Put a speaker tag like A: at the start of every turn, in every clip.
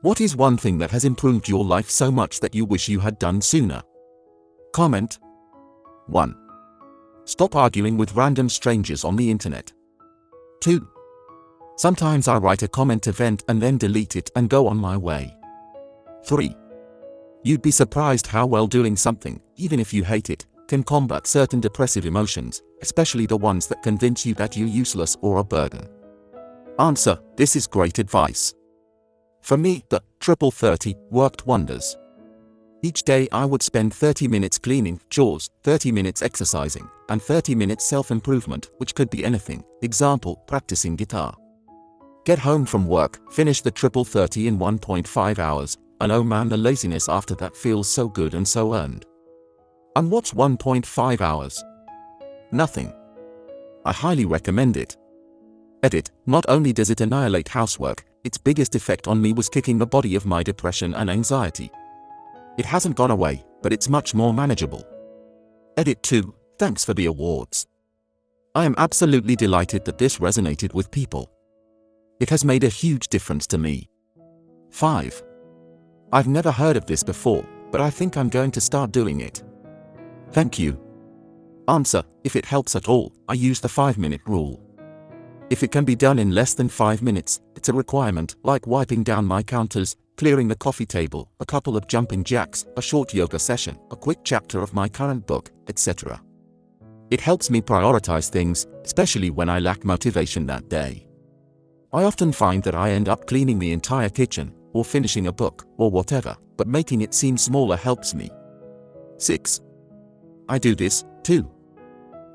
A: What is one thing that has improved your life so much that you wish you had done sooner? Comment. 1. Stop arguing with random strangers on the internet. 2. Sometimes I write a comment event and then delete it and go on my way. 3. You'd be surprised how well doing something, even if you hate it, can combat certain depressive emotions, especially the ones that convince you that you're useless or a burden. Answer. This is great advice. For me, the triple 30 worked wonders. Each day I would spend 30 minutes cleaning, chores, 30 minutes exercising, and 30 minutes self-improvement, which could be anything. Example, practicing guitar. Get home from work, finish the triple 30 in 1.5 hours, and oh man, the laziness after that feels so good and so earned. And what's 1.5 hours? Nothing. I highly recommend it. Edit. Not only does it annihilate housework, its biggest effect on me was kicking the body of my depression and anxiety. It hasn't gone away, but it's much more manageable. Edit 2. Thanks for the awards. I am absolutely delighted that this resonated with people. It has made a huge difference to me. 5. I've never heard of this before, but I think I'm going to start doing it. Thank you. Answer. If it helps at all, I use the 5-minute rule. If it can be done in less than 5 minutes, it's a requirement, like wiping down my counters, clearing the coffee table, a couple of jumping jacks, a short yoga session, a quick chapter of my current book, etc. It helps me prioritize things, especially when I lack motivation that day. I often find that I end up cleaning the entire kitchen, or finishing a book, or whatever, but making it seem smaller helps me. 6. I do this, too.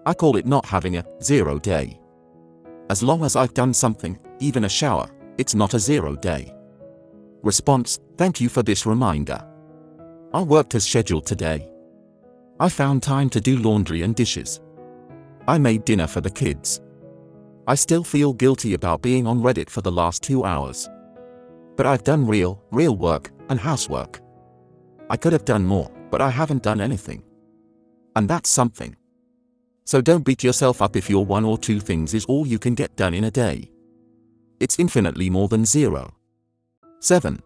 A: I call it not having a 0 day. As long as I've done something, even a shower, it's not a 0 day. Response. Thank you for this reminder. I worked as scheduled today. I found time to do laundry and dishes. I made dinner for the kids. I still feel guilty about being on Reddit for the last 2 hours. But I've done real work and housework. I could have done more, but I haven't done anything. And that's something. So don't beat yourself up if your 1 or 2 things is all you can get done in a day. It's infinitely more than 0. 7.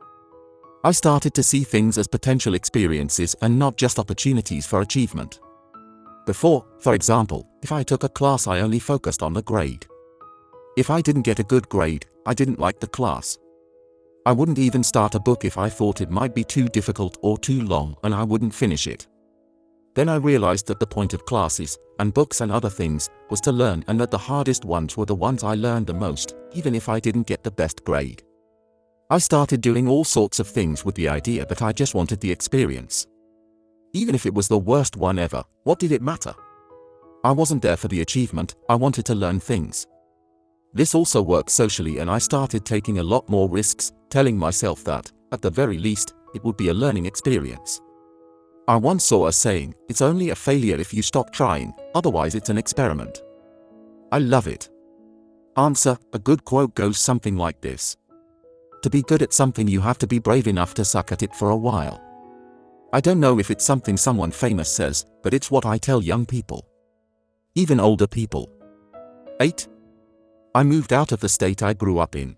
A: I started to see things as potential experiences and not just opportunities for achievement. Before, for example, if I took a class I only focused on the grade. If I didn't get a good grade, I didn't like the class. I wouldn't even start a book if I thought it might be too difficult or too long, and I wouldn't finish it. Then I realized that the point of classes, and books and other things, was to learn, and that the hardest ones were the ones I learned the most, even if I didn't get the best grade. I started doing all sorts of things with the idea that I just wanted the experience. Even if it was the worst one ever, what did it matter? I wasn't there for the achievement, I wanted to learn things. This also works socially, and I started taking a lot more risks, telling myself that, at the very least, it would be a learning experience. I once saw a saying, it's only a failure if you stop trying, otherwise it's an experiment. I love it. Answer. A good quote goes something like this. To be good at something you have to be brave enough to suck at it for a while. I don't know if it's something someone famous says, but it's what I tell young people. Even older people. 8. I moved out of the state I grew up in.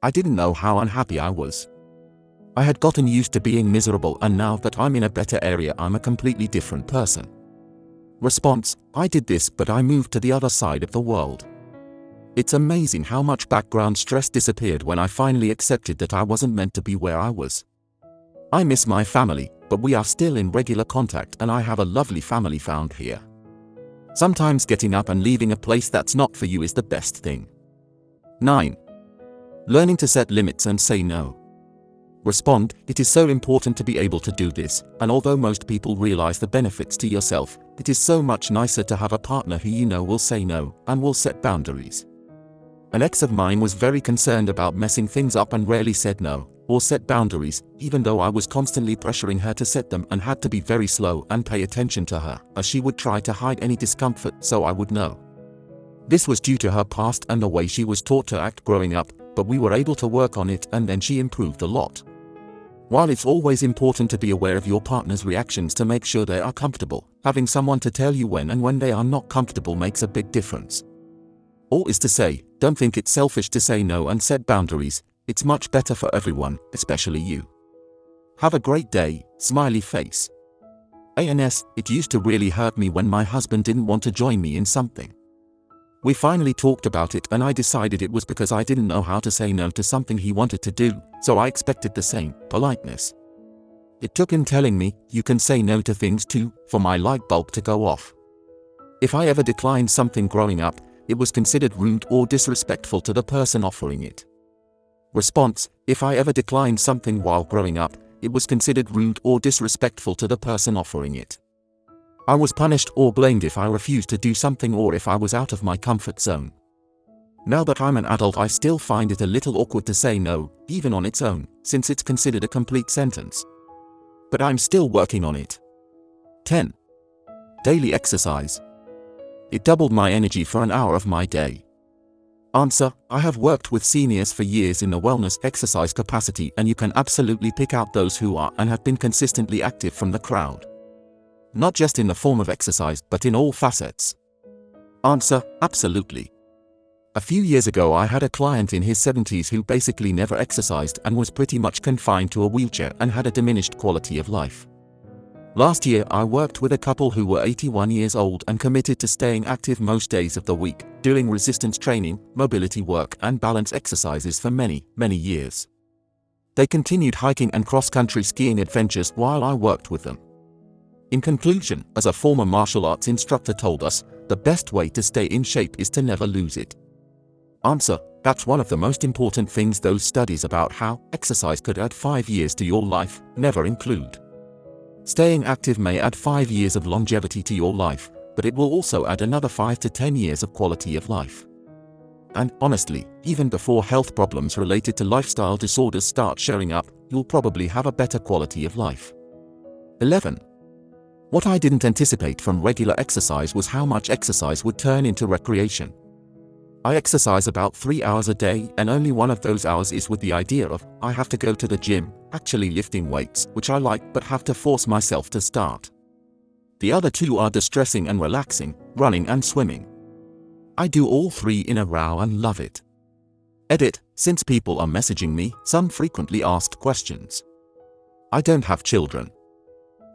A: I didn't know how unhappy I was. I had gotten used to being miserable, and now that I'm in a better area, I'm a completely different person. Response. I did this, but I moved to the other side of the world. It's amazing how much background stress disappeared when I finally accepted that I wasn't meant to be where I was. I miss my family, but we are still in regular contact, and I have a lovely family found here. Sometimes getting up and leaving a place that's not for you is the best thing. 9. Learning to set limits and say no. Respond. It is so important to be able to do this, and although most people realize the benefits to yourself, it is so much nicer to have a partner who you know will say no, and will set boundaries. An ex of mine was very concerned about messing things up and rarely said no, or set boundaries, even though I was constantly pressuring her to set them and had to be very slow and pay attention to her, as she would try to hide any discomfort so I would know. This was due to her past and the way she was taught to act growing up, but we were able to work on it, and then she improved a lot. While it's always important to be aware of your partner's reactions to make sure they are comfortable, having someone to tell you when and when they are not comfortable makes a big difference. All is to say, don't think it's selfish to say no and set boundaries. It's much better for everyone, especially you. Have a great day, smiley face. ANS, it used to really hurt me when my husband didn't want to join me in something. We finally talked about it and I decided it was because I didn't know how to say no to something he wanted to do, so I expected the same politeness. It took him telling me, you can say no to things too, for my light bulb to go off. If I ever declined something growing up, it was considered rude or disrespectful to the person offering it. Response: if I ever declined something while growing up, it was considered rude or disrespectful to the person offering it. I was punished or blamed if I refused to do something or if I was out of my comfort zone. Now that I'm an adult, I still find it a little awkward to say no, even on its own, since it's considered a complete sentence. But I'm still working on it. 10. Daily exercise. It doubled my energy for an hour of my day. Answer: I have worked with seniors for years in the wellness exercise capacity, and you can absolutely pick out those who are and have been consistently active from the crowd. Not just in the form of exercise, but in all facets. Answer: absolutely. A few years ago I had a client in his 70s who basically never exercised and was pretty much confined to a wheelchair and had a diminished quality of life. Last year I worked with a couple who were 81 years old and committed to staying active most days of the week, doing resistance training, mobility work and balance exercises for many, many years. They continued hiking and cross-country skiing adventures while I worked with them. In conclusion, as a former martial arts instructor told us, the best way to stay in shape is to never lose it. Answer: that's one of the most important things those studies about how exercise could add 5 years to your life never include. Staying active may add 5 years of longevity to your life, but it will also add another 5 to 10 years of quality of life. And honestly, even before health problems related to lifestyle disorders start showing up, you'll probably have a better quality of life. 11. What I didn't anticipate from regular exercise was how much exercise would turn into recreation. I exercise about 3 hours a day, and only one of those hours is with the idea of, I have to go to the gym, actually lifting weights, which I like but have to force myself to start. The other 2 are distressing and relaxing, running and swimming. I do all 3 in a row and love it. Edit: since people are messaging me, some frequently asked questions. I don't have children.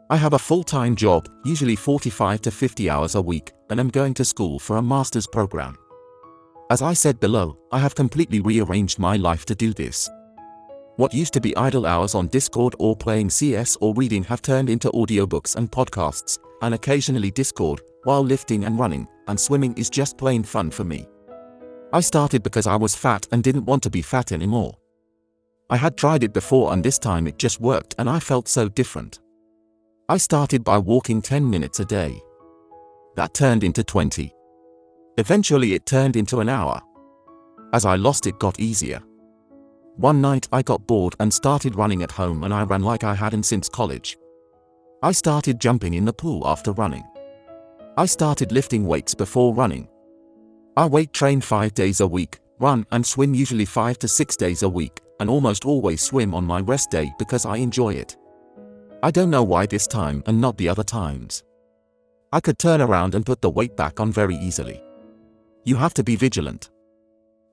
A: I have a full-time job, usually 45 to 50 hours a week, and am going to school for a master's program. As I said below, I have completely rearranged my life to do this. What used to be idle hours on Discord or playing CS or reading have turned into audiobooks and podcasts, and occasionally Discord, while lifting and running, and swimming is just plain fun for me. I started because I was fat and didn't want to be fat anymore. I had tried it before and this time it just worked and I felt so different. I started by walking 10 minutes a day. That turned into 20. Eventually it turned into an hour. As I lost it got easier. One night I got bored and started running at home, and I ran like I hadn't since college. I started jumping in the pool after running. I started lifting weights before running. I weight train 5 days a week, run and swim usually 5 to 6 days a week, and almost always swim on my rest day because I enjoy it. I don't know why this time and not the other times. I could turn around and put the weight back on very easily. You have to be vigilant.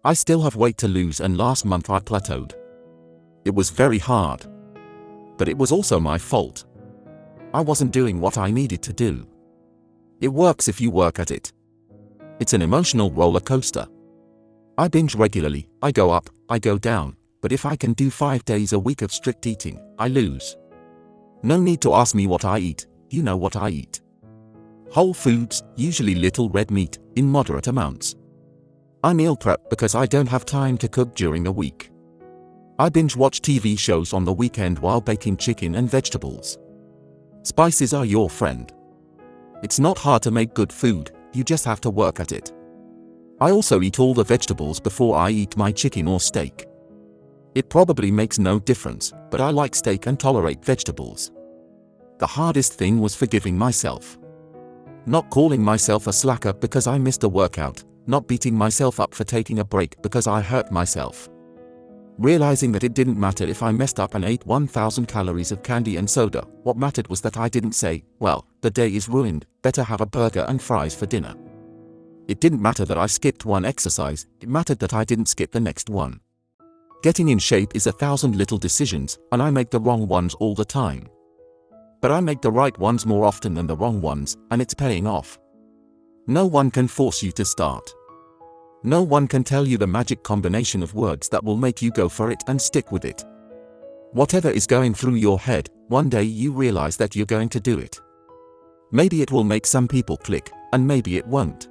A: I still have weight to lose, and last month I plateaued. It was very hard. But it was also my fault. I wasn't doing what I needed to do. It works if you work at it. It's an emotional roller coaster. I binge regularly, I go up, I go down, but if I can do 5 days a week of strict eating, I lose. No need to ask me what I eat, you know what I eat. Whole foods, usually little red meat, in moderate amounts. I meal prep because I don't have time to cook during the week. I binge watch TV shows on the weekend while baking chicken and vegetables. Spices are your friend. It's not hard to make good food, you just have to work at it. I also eat all the vegetables before I eat my chicken or steak. It probably makes no difference, but I like steak and tolerate vegetables. The hardest thing was forgiving myself. Not calling myself a slacker because I missed a workout, not beating myself up for taking a break because I hurt myself. Realizing that it didn't matter if I messed up and ate 1,000 calories of candy and soda, what mattered was that I didn't say, well, the day is ruined, better have a burger and fries for dinner. It didn't matter that I skipped one exercise, it mattered that I didn't skip the next one. Getting in shape is 1,000 little decisions, and I make the wrong ones all the time. But I make the right ones more often than the wrong ones, and it's paying off. No one can force you to start. No one can tell you the magic combination of words that will make you go for it and stick with it. Whatever is going through your head, one day you realize that you're going to do it. Maybe it will make some people click, and maybe it won't.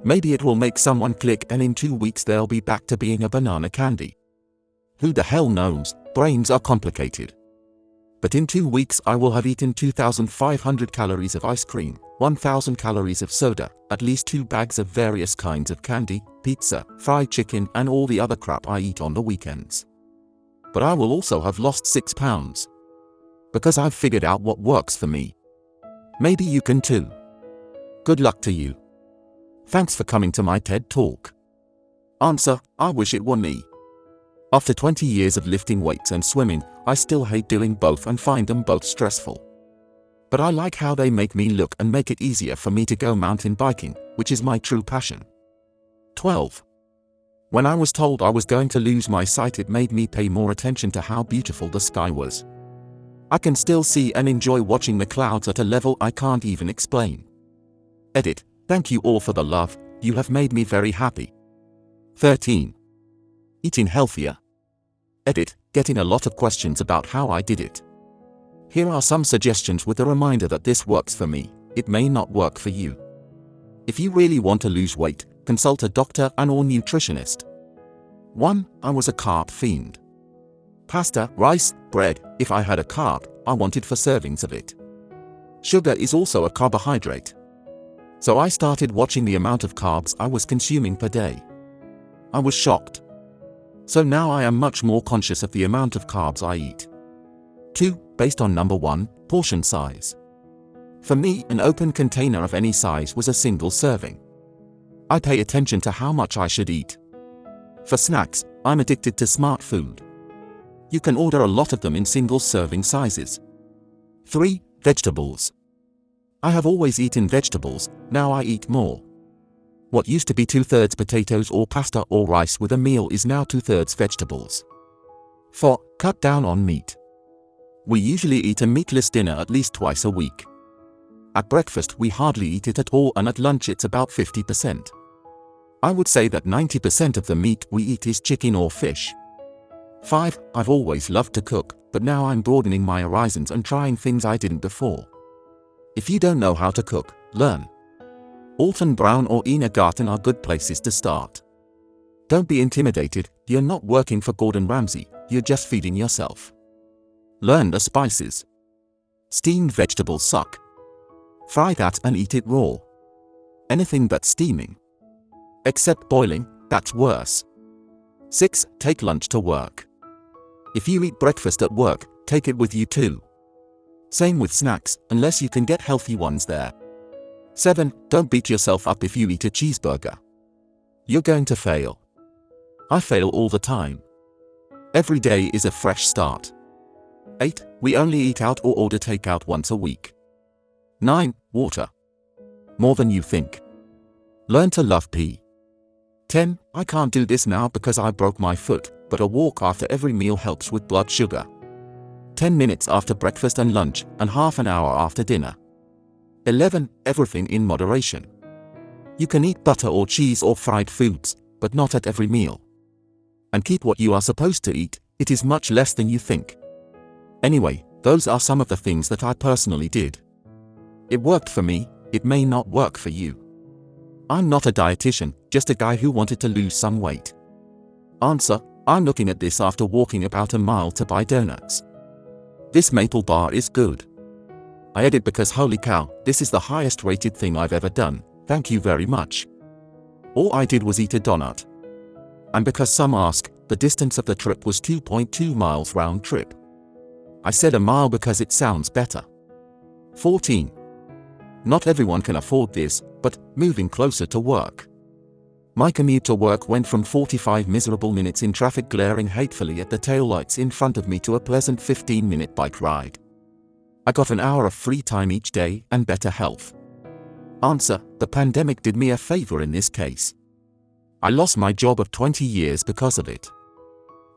A: Maybe it will make someone click and in 2 weeks they'll be back to being a banana candy. Who the hell knows? Brains are complicated. But in 2 weeks I will have eaten 2,500 calories of ice cream, 1,000 calories of soda, at least 2 bags of various kinds of candy, pizza, fried chicken and all the other crap I eat on the weekends. But I will also have lost 6 pounds. Because I've figured out what works for me. Maybe you can too. Good luck to you. Thanks for coming to my TED Talk. Answer: I wish it were me. After 20 years of lifting weights and swimming, I still hate doing both and find them both stressful. But I like how they make me look and make it easier for me to go mountain biking, which is my true passion. 12. When I was told I was going to lose my sight, it made me pay more attention to how beautiful the sky was. I can still see and enjoy watching the clouds at a level I can't even explain. Edit: thank you all for the love, you have made me very happy. 13. Eating healthier. Edit: getting a lot of questions about how I did it. Here are some suggestions with a reminder that this works for me, it may not work for you. If you really want to lose weight, consult a doctor and/or nutritionist. 1. I was a carb fiend. Pasta, rice, bread, if I had a carb, I wanted 4 servings of it. Sugar is also a carbohydrate. So I started watching the amount of carbs I was consuming per day. I was shocked. So now I am much more conscious of the amount of carbs I eat. 2. Based on number 1, portion size. For me, an open container of any size was a single serving. I pay attention to how much I should eat. For snacks, I'm addicted to smart food. You can order a lot of them in single serving sizes. 3. Vegetables. I have always eaten vegetables, now I eat more. What used to be 2/3 potatoes or pasta or rice with a meal is now 2/3 vegetables. 4. Cut down on meat. We usually eat a meatless dinner at least twice a week. At breakfast we hardly eat it at all, and at lunch it's about 50%. I would say that 90% of the meat we eat is chicken or fish. 5. I've always loved to cook, but now I'm broadening my horizons and trying things I didn't before. If you don't know how to cook, learn. Alton Brown or Ina Garten are good places to start. Don't be intimidated, you're not working for Gordon Ramsay, you're just feeding yourself. Learn the spices. Steamed vegetables suck. Fry that and eat it raw. Anything but steaming. Except boiling, that's worse. 6. Take lunch to work. If you eat breakfast at work, take it with you too. Same with snacks, unless you can get healthy ones there. 7. Don't beat yourself up if you eat a cheeseburger. You're going to fail. I fail all the time. Every day is a fresh start. 8. We only eat out or order takeout once a week. 9. Water. More than you think. Learn to love pee. 10. I can't do this now because I broke my foot, but a walk after every meal helps with blood sugar. 10 minutes after breakfast and lunch, and half an hour after dinner. 11. Everything in moderation. You can eat butter or cheese or fried foods, but not at every meal. And keep what you are supposed to eat, it is much less than you think. Anyway, those are some of the things that I personally did. It worked for me, it may not work for you. I'm not a dietitian, just a guy who wanted to lose some weight. Answer: I'm looking at this after walking about a mile to buy donuts. This maple bar is good. I ate it because holy cow, this is the highest rated thing I've ever done, thank you very much. All I did was eat a donut. And because some ask, the distance of the trip was 2.2 miles round trip. I said a mile because it sounds better. 14. Not everyone can afford this, but moving closer to work. My commute to work went from 45 miserable minutes in traffic glaring hatefully at the taillights in front of me to a pleasant 15-minute bike ride. I got an hour of free time each day and better health. Answer: the pandemic did me a favor in this case. I lost my job of 20 years because of it.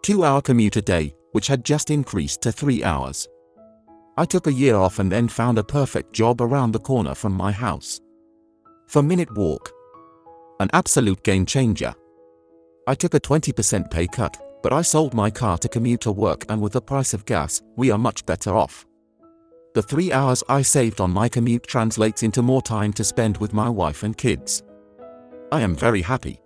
A: 2-hour commute a day, which had just increased to 3 hours. I took a year off and then found a perfect job around the corner from my house. 4-minute walk. An absolute game changer. I took a 20% pay cut, but I sold my car to commute to work, and with the price of gas, we are much better off. The 3 hours I saved on my commute translates into more time to spend with my wife and kids. I am very happy.